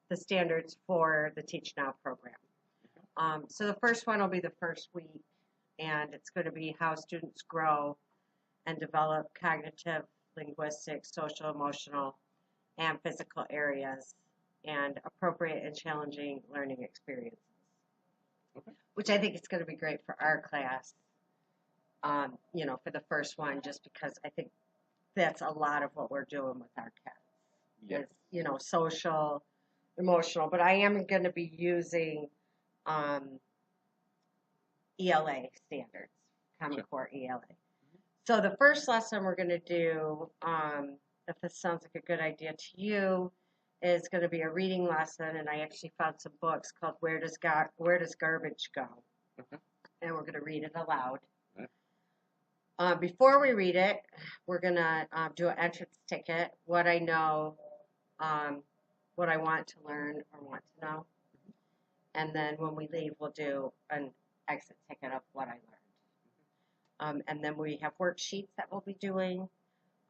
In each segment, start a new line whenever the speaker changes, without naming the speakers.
the standards for the Teach Now program. So the first one will be the first week, and it's going to be how students grow and develop cognitive, linguistic, social, emotional, and physical areas, and appropriate and challenging learning experiences. Okay. Which I think is going to be great for our class, you know, for the first one, just because I think that's a lot of what we're doing with our kids. Yes. Is, you know, social, emotional, but I am going to be using ELA standards, Common Core ELA. So the first lesson we're going to do, if this sounds like a good idea to you, is going to be a reading lesson, and I actually found some books called Where Does Garbage Go? And we're going to read it aloud. Before we read it, we're going to do an entrance ticket, what I know, what I want to learn or want to know. And then when we leave, we'll do an exit ticket of what I learned. And then we have worksheets that we'll be doing.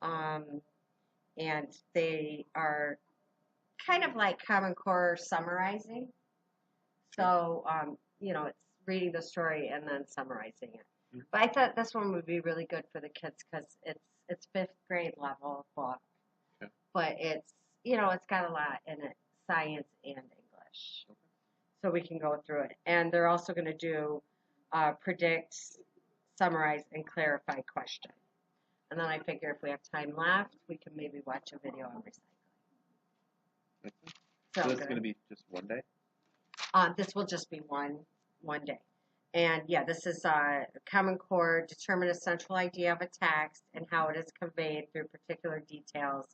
And they are kind of like Common Core summarizing. So, you know, it's reading the story and then summarizing it. But I thought this one would be really good for the kids because it's 5th grade level book. Okay. But it's, you know, it's got a lot in it, science and English. Okay. So we can go through it. And they're also going to do predict, summarize, and clarify question. And then I figure if we have time left, we can maybe watch a video on recycling.
So this is going to be just one day?
This will just be one day. And yeah, this is Common Core, determine a central idea of a text and how it is conveyed through particular details.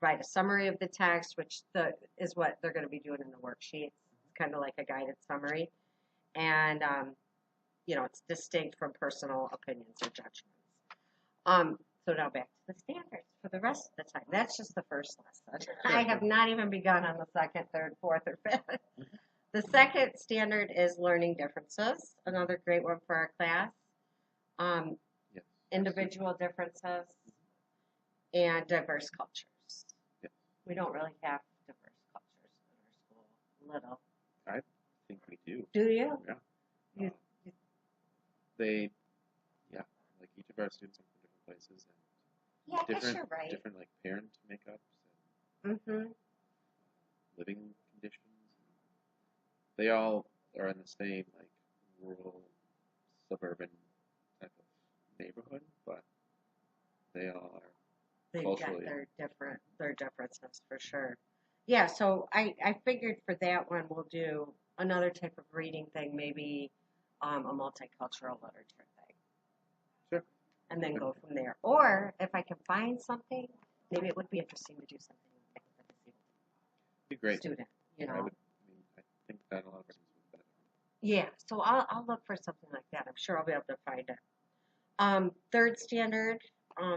Provide a summary of the text, which is what they're going to be doing in the worksheets. It's kind of like a guided summary. And, you know, it's distinct from personal opinions or judgments. So now back to the standards for the rest of the time. That's just the first lesson. I have not even begun on the second, third, fourth, or fifth. The second standard is learning differences, another great one for our class. Yes. Individual differences and diverse cultures. Yes. We don't really have diverse cultures in our school. Little.
I think we do.
Do you?
Yeah. They, yeah, like each of our students come from different places and
yeah, I guess you're right.
Different like parent makeups and living conditions. They all are in the same like rural, suburban type of neighborhood, but they all are
they've
culturally
got their differences for sure. Yeah, so I figured for that one we'll do another type of reading thing, maybe a multicultural literature thing.
Sure.
And then go from there. Or if I can find something, maybe it would be interesting to do something like that with a
be great.
Student, you know.
I think that a lot of students would benefit.
Yeah, so I'll look for something like that. I'm sure I'll be able to find it. Third standard,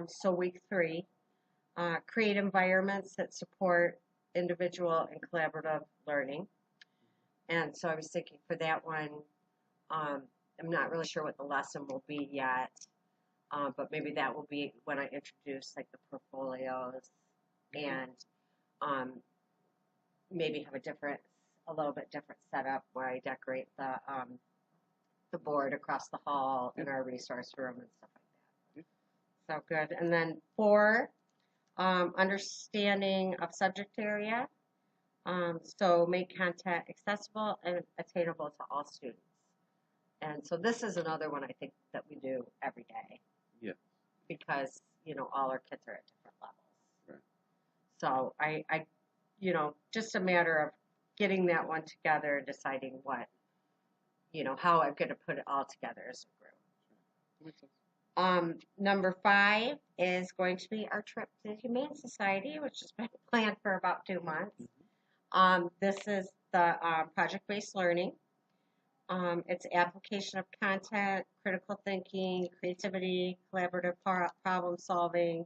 so week 3, create environments that support individual and collaborative learning. And so I was thinking for that one, I'm not really sure what the lesson will be yet, but maybe that will be when I introduce like the portfolios and maybe have a little bit different setup where I decorate the board across the hall in our resource room and stuff like that. So good. And then 4, understanding of subject area. So make content accessible and attainable to all students. And so this is another one I think that we do every day.
Yeah. Because,
you know, all our kids are at different levels.
Right.
So I you know, just a matter of getting that one together and deciding what, you know, how I'm going to put it all together as a group. Number 5 is going to be our trip to the Humane Society, which has been planned for about 2 months. This is the project-based learning. It's application of content, critical thinking, creativity, collaborative problem solving,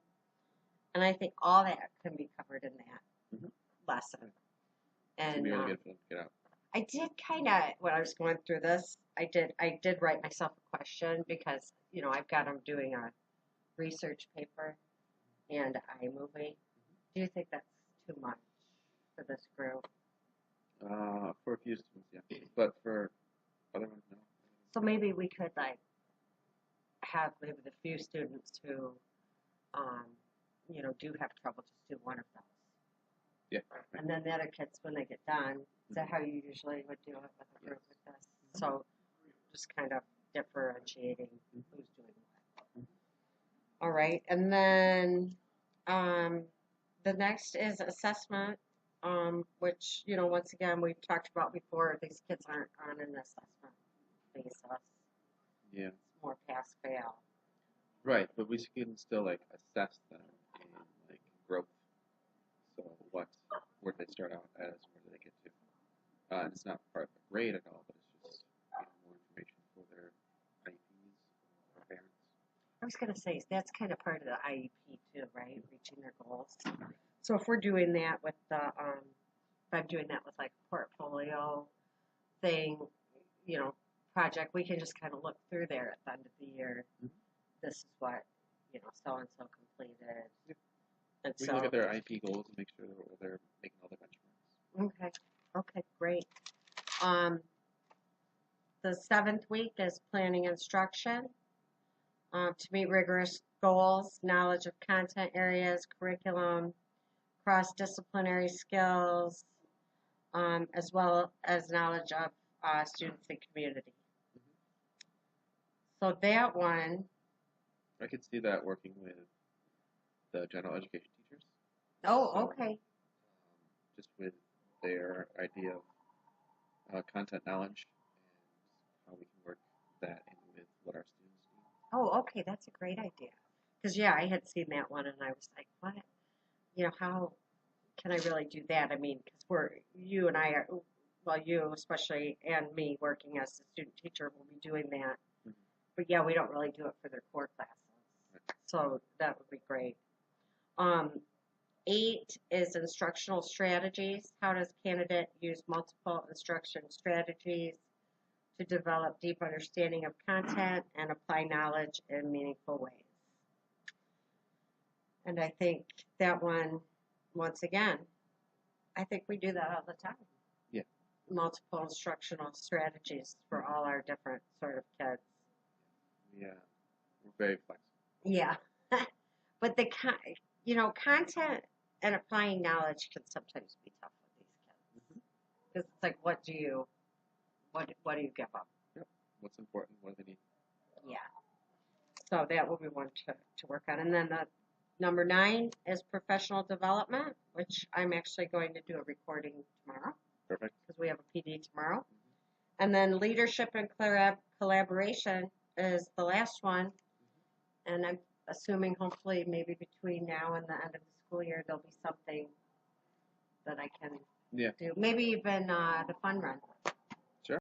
and I think all that can be covered in that lesson. And
really good to get out.
I did kind of, when I was going through this, I did write myself a question because, you know, I've got them doing a research paper and iMovie. Do you think that's too much for this group?
For a few students, yeah. But for other ones, no.
So maybe we could like have maybe the few students who, um, you know, do have trouble, just do one of those.
Yeah. Right.
And then the other kids, when they get done, is that how you usually would do it with a group like this? So just kind of differentiating who's doing what. All right, and then the next is assessment, which, you know, once again, we've talked about before, these kids aren't on an assessment basis.
Yeah.
It's more pass fail.
Right, but we can still like assess them in like growth. So where do they start out as, where do they get to? And it's not part of the grade at all, but it's just more information for their IEPs or parents.
I was going to say, that's kind of part of the IEP too, right? Reaching their goals. So if we're doing that with the, if I'm doing that with like a portfolio thing, you know, project, we can just kind of look through there at the end of the year. This is what, you know, so-and-so completed.
Yep.
And
We
so,
can look at their IEP goals and make sure that they're making all the benchmarks.
okay, okay, great. The 7th week is planning instruction. To meet rigorous goals, knowledge of content areas, curriculum, cross-disciplinary skills, as well as knowledge of students and community. So that one.
I could see that working with the general education teachers.
Oh, okay.
Just with their idea of content knowledge and how we can work that in with what our students need.
Oh, okay, that's a great idea. Because, yeah, I had seen that one and I was like, what? You know, how can I really do that? I mean, because you and I are, well, you especially and me working as a student teacher will be doing that.
Mm-hmm.
But, yeah, we don't really do it for their core classes. Right. So that would be great. 8 is instructional strategies. How does candidate use multiple instruction strategies to develop deep understanding of content and apply knowledge in meaningful ways? And I think that one, once again, I think we do that all the time.
Yeah.
Multiple instructional strategies for all our different sort of kids.
Yeah, we're very flexible.
Yeah. But you know, content and applying knowledge can sometimes be tough with these kids. Because it's like, what do you give them?
Yep. What's important? What do they need?
Yeah. So that will be one to work on. And then the number 9 is professional development, which I'm actually going to do a recording tomorrow.
Perfect.
Because we have a PD tomorrow. And then leadership and collaboration is the last one. And I'm assuming hopefully maybe between now and the end of the school year there'll be something that I can do. Maybe even the fun run.